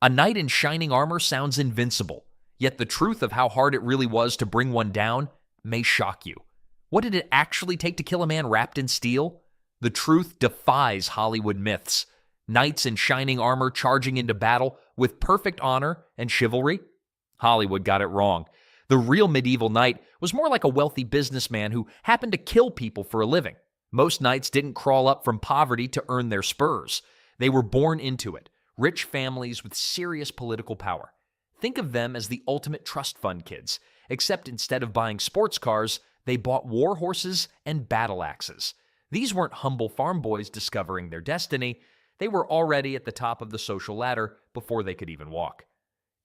A knight in shining armor sounds invincible, yet the truth of how hard it really was to bring one down may shock you. What did it actually take to kill a man wrapped in steel? The truth defies Hollywood myths. Knights in shining armor charging into battle with perfect honor and chivalry? Hollywood got it wrong. The real medieval knight was more like a wealthy businessman who happened to kill people for a living. Most knights didn't crawl up from poverty to earn their spurs. They were born into it, rich families with serious political power. Think of them as the ultimate trust fund kids, except instead of buying sports cars, they bought war horses and battle axes. These weren't humble farm boys discovering their destiny. They were already at the top of the social ladder before they could even walk.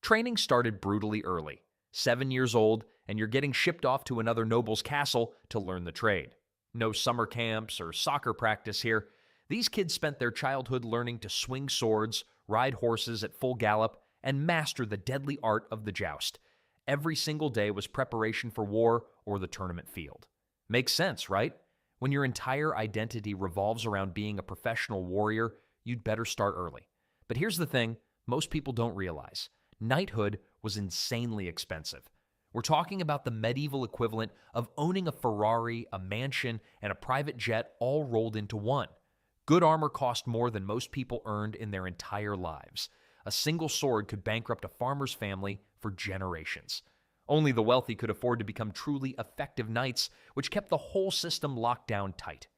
Training started brutally early. 7 years old, and you're getting shipped off to another noble's castle to learn the trade. No summer camps or soccer practice here. These kids spent their childhood learning to swing swords, ride horses at full gallop, and master the deadly art of the joust. Every single day was preparation for war or the tournament field. Makes sense, right? When your entire identity revolves around being a professional warrior, you'd better start early. But here's the thing most people don't realize. Knighthood was insanely expensive. We're talking about the medieval equivalent of owning a Ferrari, a mansion, and a private jet all rolled into one. Good armor cost more than most people earned in their entire lives. A single sword could bankrupt a farmer's family for generations. Only the wealthy could afford to become truly effective knights, which kept the whole system locked down tight.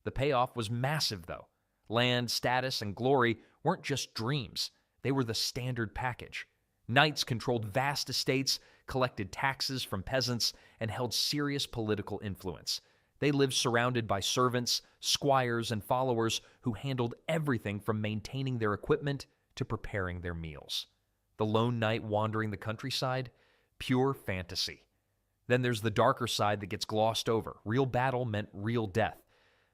The payoff was massive, though. Land, status, and glory weren't just dreams. They were the standard package. Knights controlled vast estates, collected taxes from peasants, and held serious political influence. They lived surrounded by servants, squires, and followers who handled everything from maintaining their equipment to preparing their meals. The lone knight wandering the countryside? Pure fantasy. Then there's the darker side that gets glossed over. Real battle meant real death.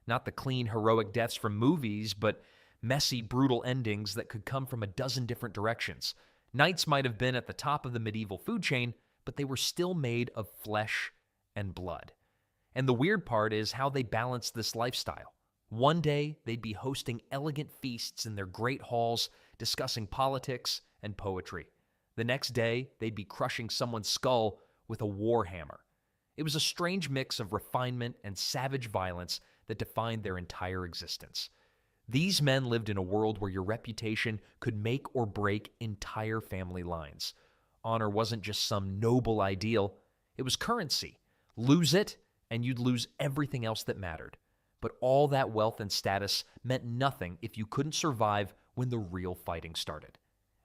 Not the clean, heroic deaths from movies, but messy, brutal endings that could come from a dozen different directions. Knights might have been at the top of the medieval food chain, but they were still made of flesh and blood. And the weird part is how they balanced this lifestyle. One day, they'd be hosting elegant feasts in their great halls, discussing politics and poetry. The next day, they'd be crushing someone's skull with a war hammer. It was a strange mix of refinement and savage violence that defined their entire existence. These men lived in a world where your reputation could make or break entire family lines. Honor wasn't just some noble ideal, it was currency. Lose it, and you'd lose everything else that mattered. But all that wealth and status meant nothing if you couldn't survive when the real fighting started.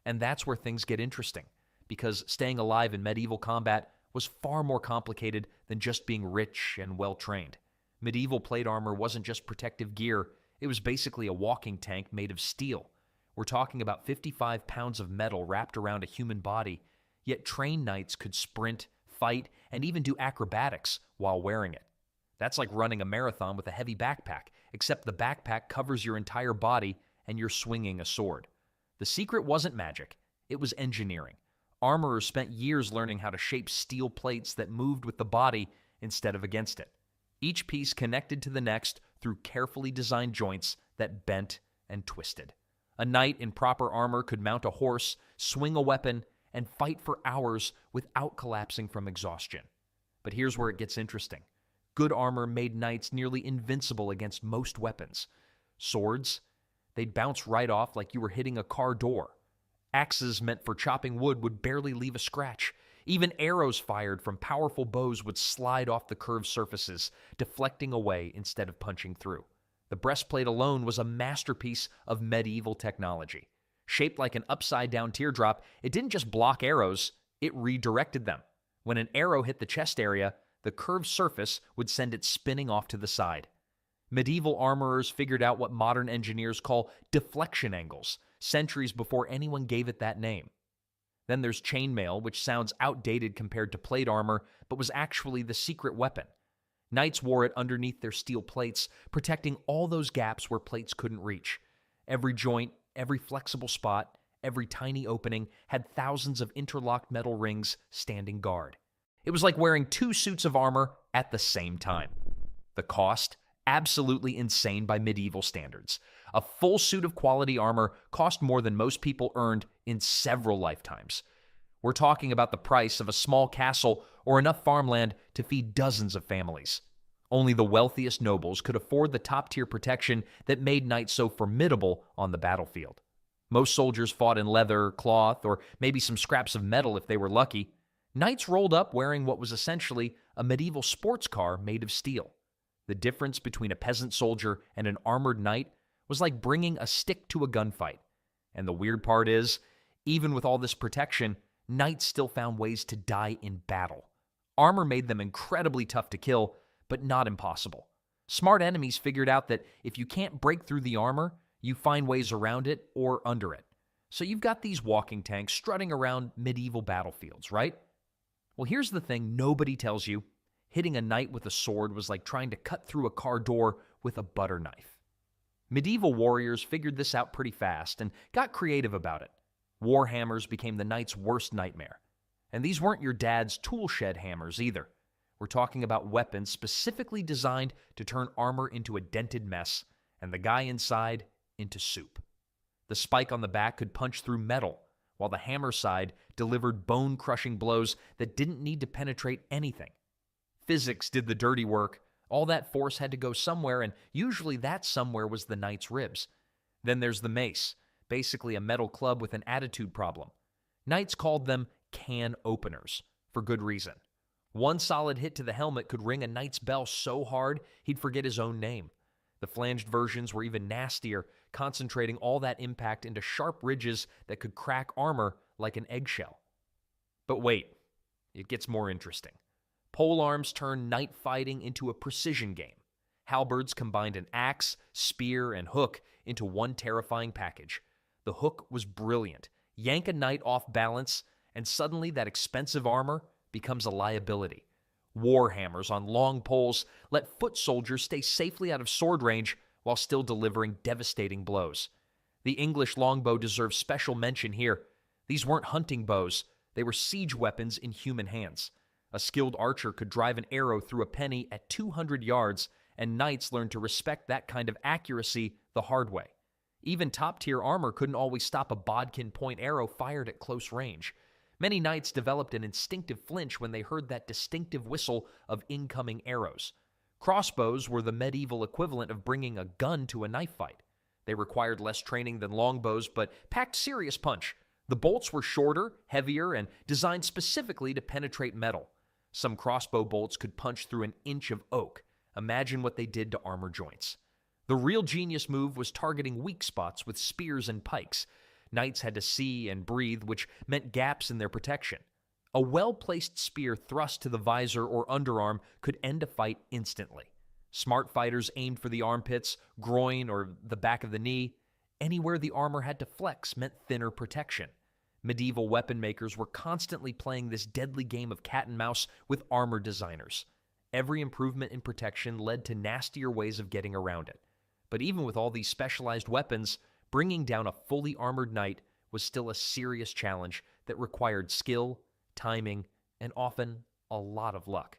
And that's where things get interesting, because staying alive in medieval combat was far more complicated than just being rich and well-trained. Medieval plate armor wasn't just protective gear, it was basically a walking tank made of steel. We're talking about 55 pounds of metal wrapped around a human body, yet trained knights could sprint, fight, and even do acrobatics while wearing it. That's like running a marathon with a heavy backpack, except the backpack covers your entire body and you're swinging a sword. The secret wasn't magic, it was engineering. Armorers spent years learning how to shape steel plates that moved with the body instead of against it. Each piece connected to the next through carefully designed joints that bent and twisted. A knight in proper armor could mount a horse, swing a weapon, and fight for hours without collapsing from exhaustion. But here's where it gets interesting. Good armor made knights nearly invincible against most weapons. Swords? They'd bounce right off like you were hitting a car door. Axes meant for chopping wood would barely leave a scratch. Even arrows fired from powerful bows would slide off the curved surfaces, deflecting away instead of punching through. The breastplate alone was a masterpiece of medieval technology. Shaped like an upside-down teardrop, it didn't just block arrows, it redirected them. When an arrow hit the chest area, the curved surface would send it spinning off to the side. Medieval armorers figured out what modern engineers call deflection angles, centuries before anyone gave it that name. Then there's chainmail, which sounds outdated compared to plate armor, but was actually the secret weapon. Knights wore it underneath their steel plates, protecting all those gaps where plates couldn't reach. Every joint, every flexible spot, every tiny opening had thousands of interlocked metal rings standing guard. It was like wearing two suits of armor at the same time. The cost? Absolutely insane by medieval standards. A full suit of quality armor cost more than most people earned in several lifetimes. We're talking about the price of a small castle or enough farmland to feed dozens of families. Only the wealthiest nobles could afford the top-tier protection that made knights so formidable on the battlefield. Most soldiers fought in leather, cloth, or maybe some scraps of metal if they were lucky. Knights rolled up wearing what was essentially a medieval sports car made of steel. The difference between a peasant soldier and an armored knight was like bringing a stick to a gunfight. And the weird part is, even with all this protection, knights still found ways to die in battle. Armor made them incredibly tough to kill, but not impossible. Smart enemies figured out that if you can't break through the armor, you find ways around it or under it. So you've got these walking tanks strutting around medieval battlefields, right? Well, here's the thing nobody tells you. Hitting a knight with a sword was like trying to cut through a car door with a butter knife. Medieval warriors figured this out pretty fast and got creative about it. War hammers became the knight's worst nightmare. And these weren't your dad's tool shed hammers either. We're talking about weapons specifically designed to turn armor into a dented mess and the guy inside into soup. The spike on the back could punch through metal, while the hammer side delivered bone-crushing blows that didn't need to penetrate anything. Physics did the dirty work. All that force had to go somewhere, and usually that somewhere was the knight's ribs. Then there's the mace, basically a metal club with an attitude problem. Knights called them can openers, for good reason. One solid hit to the helmet could ring a knight's bell so hard he'd forget his own name. The flanged versions were even nastier, concentrating all that impact into sharp ridges that could crack armor like an eggshell. But wait, it gets more interesting. Polearms turned knight fighting into a precision game. Halberds combined an axe, spear, and hook into one terrifying package. The hook was brilliant. Yank a knight off balance, and suddenly that expensive armor becomes a liability. War hammers on long poles let foot soldiers stay safely out of sword range while still delivering devastating blows. The English longbow deserves special mention here. These weren't hunting bows. They were siege weapons in human hands. A skilled archer could drive an arrow through a penny at 200 yards, and knights learned to respect that kind of accuracy the hard way. Even top-tier armor couldn't always stop a bodkin point arrow fired at close range. Many knights developed an instinctive flinch when they heard that distinctive whistle of incoming arrows. Crossbows were the medieval equivalent of bringing a gun to a knife fight. They required less training than longbows, but packed serious punch. The bolts were shorter, heavier, and designed specifically to penetrate metal. Some crossbow bolts could punch through an inch of oak. Imagine what they did to armor joints. The real genius move was targeting weak spots with spears and pikes. Knights had to see and breathe, which meant gaps in their protection. A well-placed spear thrust to the visor or underarm could end a fight instantly. Smart fighters aimed for the armpits, groin, or the back of the knee. Anywhere the armor had to flex meant thinner protection. Medieval weapon makers were constantly playing this deadly game of cat and mouse with armor designers. Every improvement in protection led to nastier ways of getting around it. But even with all these specialized weapons, bringing down a fully armored knight was still a serious challenge that required skill, timing, and often a lot of luck.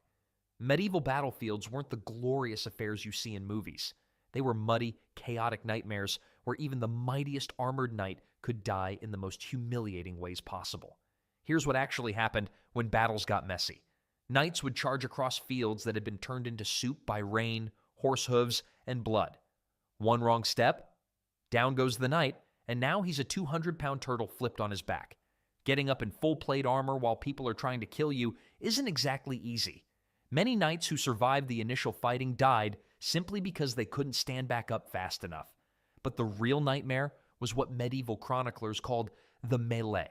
Medieval battlefields weren't the glorious affairs you see in movies. They were muddy, chaotic nightmares where even the mightiest armored knight could die in the most humiliating ways possible. Here's what actually happened when battles got messy. Knights would charge across fields that had been turned into soup by rain, horse hooves, and blood. One wrong step, down goes the knight, and now he's a 200-pound turtle flipped on his back. Getting up in full plate armor while people are trying to kill you isn't exactly easy. Many knights who survived the initial fighting died simply because they couldn't stand back up fast enough. But the real nightmare was what medieval chroniclers called the melee.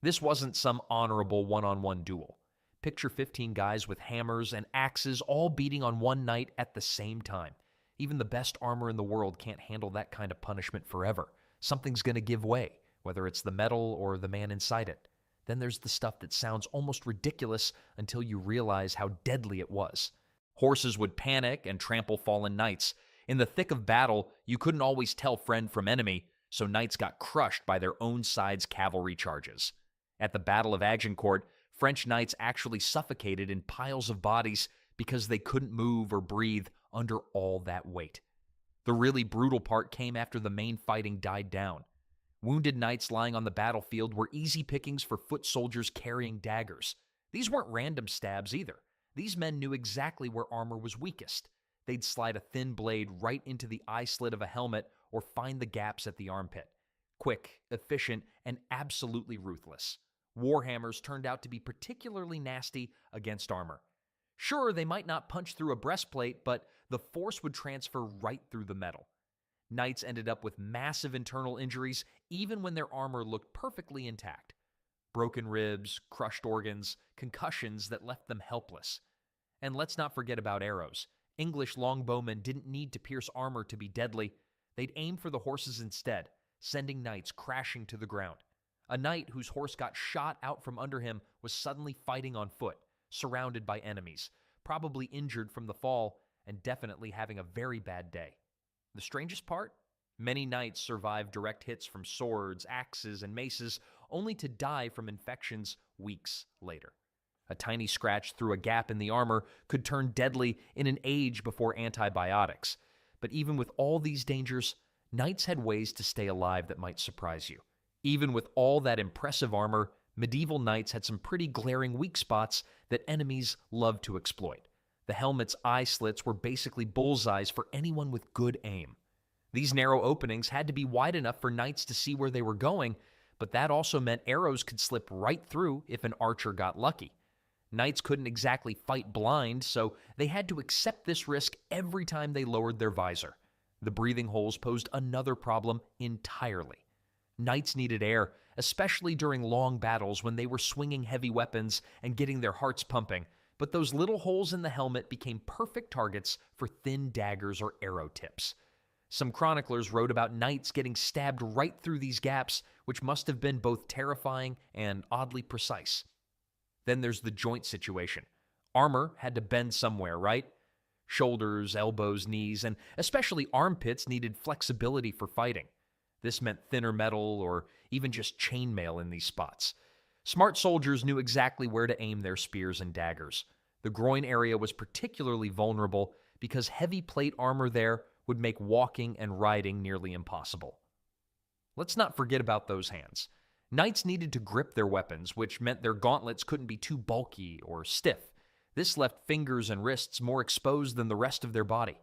This wasn't some honorable one-on-one duel. Picture 15 guys with hammers and axes all beating on one knight at the same time. Even the best armor in the world can't handle that kind of punishment forever. Something's going to give way, whether it's the metal or the man inside it. Then there's the stuff that sounds almost ridiculous until you realize how deadly it was. Horses would panic and trample fallen knights. In the thick of battle, you couldn't always tell friend from enemy, so knights got crushed by their own side's cavalry charges. At the Battle of Agincourt, French knights actually suffocated in piles of bodies because they couldn't move or breathe under all that weight. The really brutal part came after the main fighting died down. Wounded knights lying on the battlefield were easy pickings for foot soldiers carrying daggers. These weren't random stabs either. These men knew exactly where armor was weakest. They'd slide a thin blade right into the eye slit of a helmet or find the gaps at the armpit. Quick, efficient, and absolutely ruthless. Warhammers turned out to be particularly nasty against armor. Sure, they might not punch through a breastplate, but the force would transfer right through the metal. Knights ended up with massive internal injuries even when their armor looked perfectly intact. Broken ribs, crushed organs, concussions that left them helpless. And let's not forget about arrows. English longbowmen didn't need to pierce armor to be deadly. They'd aim for the horses instead, sending knights crashing to the ground. A knight whose horse got shot out from under him was suddenly fighting on foot, surrounded by enemies, probably injured from the fall, and definitely having a very bad day. The strangest part? Many knights survived direct hits from swords, axes, and maces, only to die from infections weeks later. A tiny scratch through a gap in the armor could turn deadly in an age before antibiotics. But even with all these dangers, knights had ways to stay alive that might surprise you. Even with all that impressive armor, medieval knights had some pretty glaring weak spots that enemies loved to exploit. The helmet's eye slits were basically bullseyes for anyone with good aim. These narrow openings had to be wide enough for knights to see where they were going, but that also meant arrows could slip right through if an archer got lucky. Knights couldn't exactly fight blind, so they had to accept this risk every time they lowered their visor. The breathing holes posed another problem entirely. Knights needed air, especially during long battles when they were swinging heavy weapons and getting their hearts pumping, but those little holes in the helmet became perfect targets for thin daggers or arrow tips. Some chroniclers wrote about knights getting stabbed right through these gaps, which must have been both terrifying and oddly precise. Then there's the joint situation. Armor had to bend somewhere, right? Shoulders, elbows, knees, and especially armpits needed flexibility for fighting. This meant thinner metal or even just chainmail in these spots. Smart soldiers knew exactly where to aim their spears and daggers. The groin area was particularly vulnerable because heavy plate armor there would make walking and riding nearly impossible. Let's not forget about those hands. Knights needed to grip their weapons, which meant their gauntlets couldn't be too bulky or stiff. This left fingers and wrists more exposed than the rest of their body.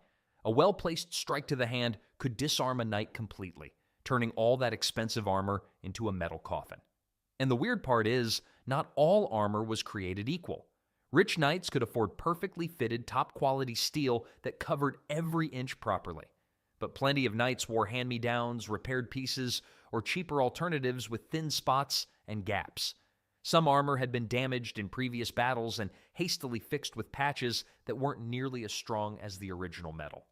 A well-placed strike to the hand could disarm a knight completely, turning all that expensive armor into a metal coffin. And the weird part is, not all armor was created equal. Rich knights could afford perfectly fitted, top-quality steel that covered every inch properly. But plenty of knights wore hand-me-downs, repaired pieces, or cheaper alternatives with thin spots and gaps. Some armor had been damaged in previous battles and hastily fixed with patches that weren't nearly as strong as the original metal.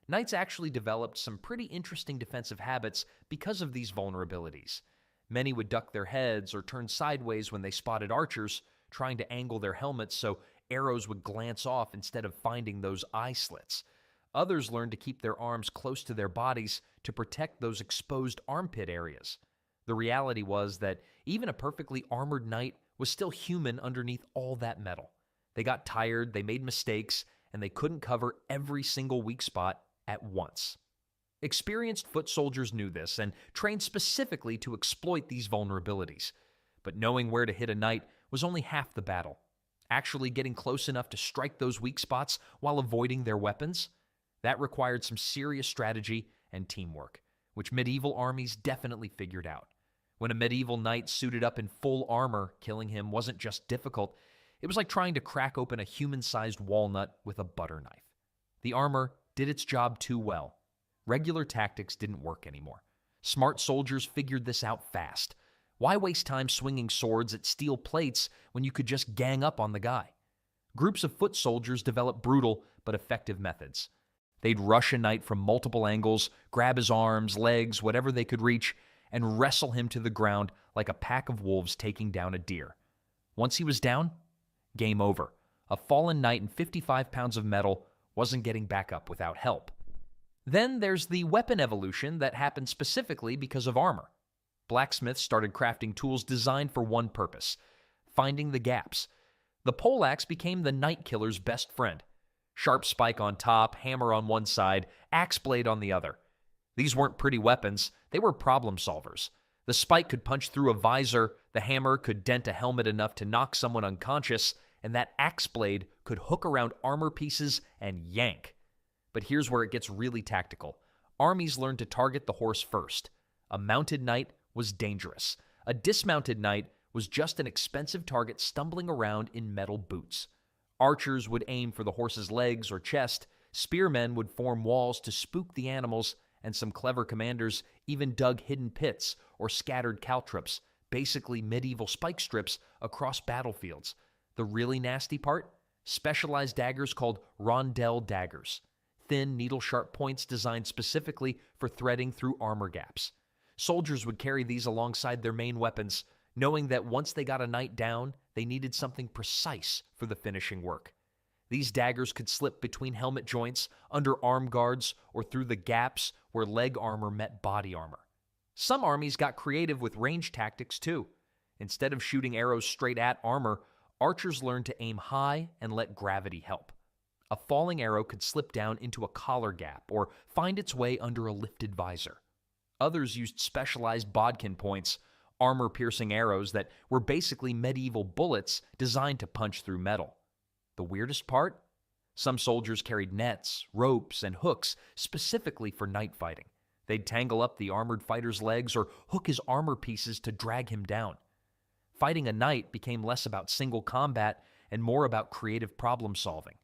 Knights actually developed some pretty interesting defensive habits because of these vulnerabilities. Many would duck their heads or turn sideways when they spotted archers, trying to angle their helmets so arrows would glance off instead of finding those eye slits. Others learned to keep their arms close to their bodies to protect those exposed armpit areas. The reality was that even a perfectly armored knight was still human underneath all that metal. They got tired, they made mistakes, and they couldn't cover every single weak spot at once. Experienced foot soldiers knew this and trained specifically to exploit these vulnerabilities. But knowing where to hit a knight was only half the battle. Actually getting close enough to strike those weak spots while avoiding their weapons, that required some serious strategy and teamwork, which medieval armies definitely figured out. When a medieval knight suited up in full armor, killing him wasn't just difficult, it was like trying to crack open a human-sized walnut with a butter knife. The armor did its job too well. Regular tactics didn't work anymore. Smart soldiers figured this out fast. Why waste time swinging swords at steel plates when you could just gang up on the guy? Groups of foot soldiers developed brutal but effective methods. They'd rush a knight from multiple angles, grab his arms, legs, whatever they could reach, and wrestle him to the ground like a pack of wolves taking down a deer. Once he was down, game over. A fallen knight and 55 pounds of metal wasn't getting back up without help. Then there's the weapon evolution that happened specifically because of armor. Blacksmiths started crafting tools designed for one purpose: finding the gaps. The poleaxe became the knight killer's best friend. Sharp spike on top, hammer on one side, axe blade on the other. These weren't pretty weapons, they were problem solvers. The spike could punch through a visor, the hammer could dent a helmet enough to knock someone unconscious, and that axe blade could hook around armor pieces and yank. But here's where it gets really tactical. Armies learned to target the horse first. A mounted knight was dangerous. A dismounted knight was just an expensive target stumbling around in metal boots. Archers would aim for the horse's legs or chest, spearmen would form walls to spook the animals, and some clever commanders even dug hidden pits or scattered caltrops, basically medieval spike strips, across battlefields. The really nasty part? Specialized daggers called rondel daggers. Thin, needle-sharp points designed specifically for threading through armor gaps. Soldiers would carry these alongside their main weapons, knowing that once they got a knight down, they needed something precise for the finishing work. These daggers could slip between helmet joints, under arm guards, or through the gaps where leg armor met body armor. Some armies got creative with range tactics too. Instead of shooting arrows straight at armor, archers learned to aim high and let gravity help. A falling arrow could slip down into a collar gap or find its way under a lifted visor. Others used specialized bodkin points, armor-piercing arrows that were basically medieval bullets designed to punch through metal. The weirdest part? Some soldiers carried nets, ropes, and hooks specifically for night fighting. They'd tangle up the armored fighter's legs or hook his armor pieces to drag him down. Fighting a knight became less about single combat and more about creative problem solving.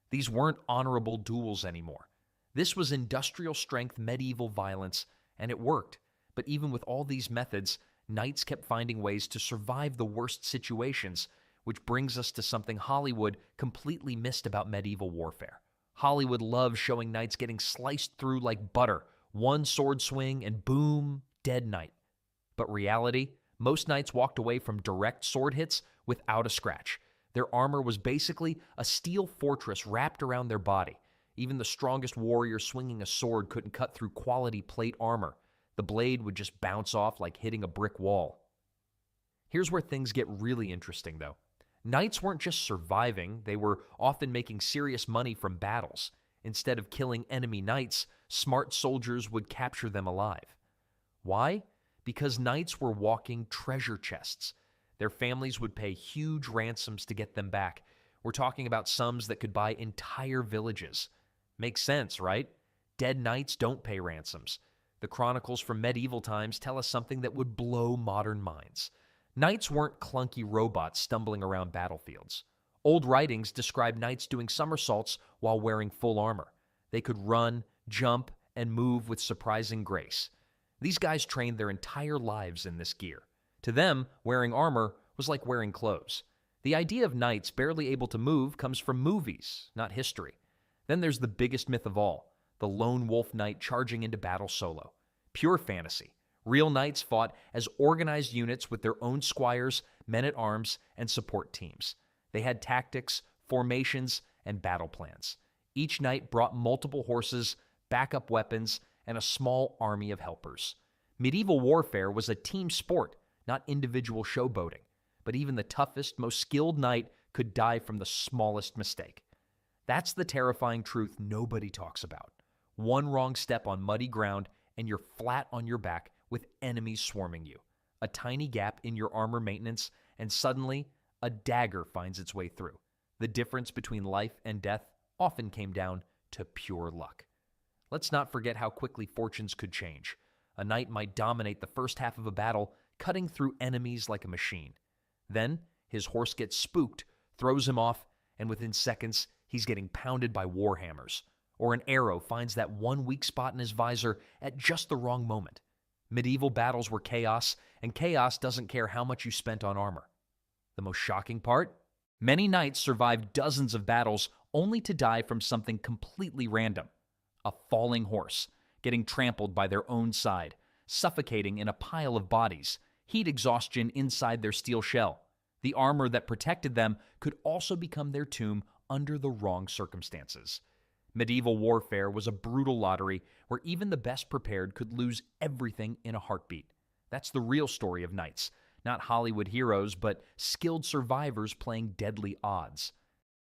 These weren't honorable duels anymore. This was industrial-strength medieval violence, and it worked. But even with all these methods, knights kept finding ways to survive the worst situations, which brings us to something Hollywood completely missed about medieval warfare. Hollywood loves showing knights getting sliced through like butter, one sword swing and boom, dead knight. But reality, most knights walked away from direct sword hits without a scratch. Their armor was basically a steel fortress wrapped around their body. Even the strongest warrior swinging a sword couldn't cut through quality plate armor. The blade would just bounce off like hitting a brick wall. Here's where things get really interesting, though. Knights weren't just surviving, they were often making serious money from battles. Instead of killing enemy knights, smart soldiers would capture them alive. Why? Because knights were walking treasure chests. Their families would pay huge ransoms to get them back. We're talking about sums that could buy entire villages. Makes sense, right? Dead knights don't pay ransoms. The chronicles from medieval times tell us something that would blow modern minds. Knights weren't clunky robots stumbling around battlefields. Old writings describe knights doing somersaults while wearing full armor. They could run, jump, and move with surprising grace. These guys trained their entire lives in this gear. To them, wearing armor was like wearing clothes. The idea of knights barely able to move comes from movies, not history. Then there's the biggest myth of all, the lone wolf knight charging into battle solo. Pure fantasy. Real knights fought as organized units with their own squires, men-at-arms, and support teams. They had tactics, formations, and battle plans. Each knight brought multiple horses, backup weapons, and a small army of helpers. Medieval warfare was a team sport, not individual showboating. But even the toughest, most skilled knight could die from the smallest mistake. That's the terrifying truth nobody talks about. One wrong step on muddy ground, and you're flat on your back with enemies swarming you. A tiny gap in your armor maintenance, and suddenly, a dagger finds its way through. The difference between life and death often came down to pure luck. Let's not forget how quickly fortunes could change. A knight might dominate the first half of a battle, cutting through enemies like a machine. Then, his horse gets spooked, throws him off, and within seconds, he's getting pounded by warhammers. Or an arrow finds that one weak spot in his visor at just the wrong moment. Medieval battles were chaos, and chaos doesn't care how much you spent on armor. The most shocking part? Many knights survived dozens of battles only to die from something completely random. A falling horse, getting trampled by their own side, suffocating in a pile of bodies, heat exhaustion inside their steel shell. The armor that protected them could also become their tomb under the wrong circumstances. Medieval warfare was a brutal lottery where even the best prepared could lose everything in a heartbeat. That's the real story of knights. Not Hollywood heroes, but skilled survivors playing deadly odds.